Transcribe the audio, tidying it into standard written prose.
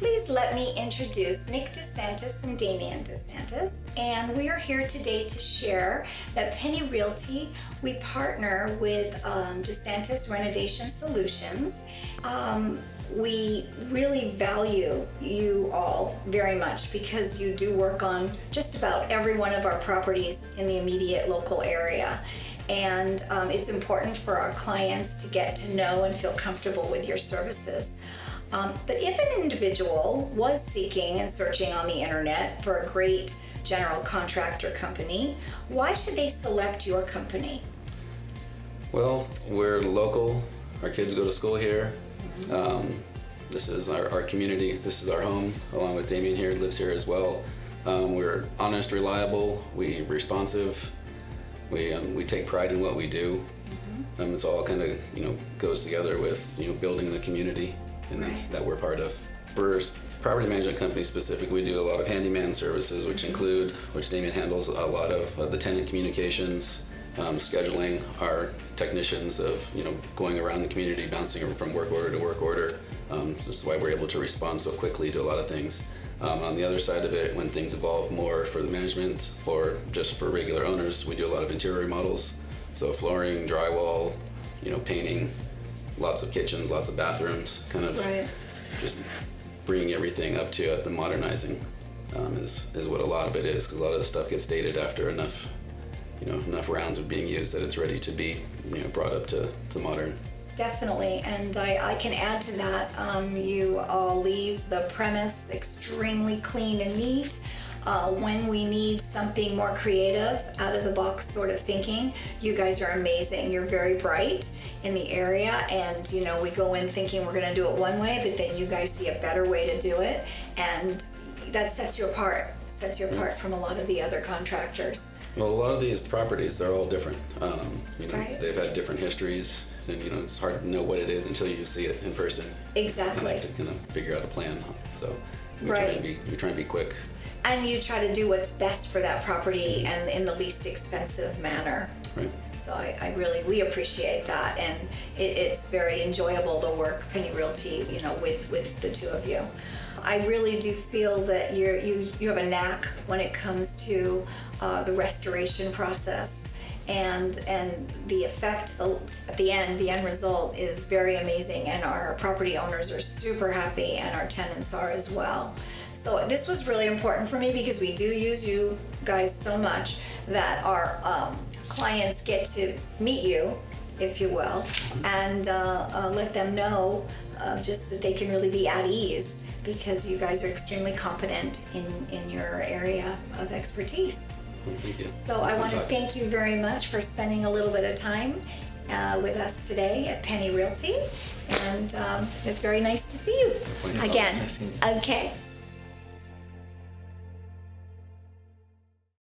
Please let me introduce Nick DeSantis and Damian DeSantis, and we are here today to share that Penny Realty, we partner with DeSantis Renovation Solutions. We really value you all very much because you do work on just about every one of our properties in the immediate local area. And it's important for our clients to get to know and feel comfortable with your services. But if an individual was seeking and searching on the internet for a great general contractor company, why should they select your company? Well, we're local. Our kids go to school here. This is our community. This is our home, along with Damien here, lives here as well. We're honest, reliable, we're responsive. We take pride in what we do. It's all kind of goes together with building the community, and that's that we're part of. For property management company specific, we do a lot of handyman services, which Damien handles a lot of the tenant communications, scheduling our technicians of going around the community, bouncing from work order to work order. This is why we're able to respond so quickly to a lot of things. On the other side of it, when things evolve more for the management or just for regular owners, we do a lot of interior remodels. So flooring, drywall, painting, lots of kitchens, lots of bathrooms, kind of just bringing everything up to the modernizing is what a lot of it is, because a lot of the stuff gets dated after enough rounds of being used that it's ready to be brought up to modern. Definitely, and I can add to that. You all leave the premise extremely clean and neat. When we need something more creative, out of the box sort of thinking, you guys are amazing. You're very bright in the area, and we go in thinking we're going to do it one way, but then you guys see a better way to do it, and that sets you apart. Sets you apart from a lot of the other contractors. Well, a lot of these properties, they're all different. They've had different histories, and it's hard to know what it is until you see it in person. Exactly. You have to kind of figure out a plan. So you're trying to be quick. And you try to do what's best for that property and in the least expensive manner. Right. So we appreciate that, and it's very enjoyable to work Penny Realty, with the two of you. I really do feel that you have a knack when it comes to the restoration process, and the effect at the end result is very amazing, and our property owners are super happy, and our tenants are as well. So this was really important for me because we do use you guys so much that our clients get to meet you, if you will, and let them know just that they can really be at ease, because you guys are extremely competent in your area of expertise. Well, thank you. So I want to thank you very much for spending a little bit of time with us today at Penny Realty, and it's very nice to see you again. Nice seeing you. Okay.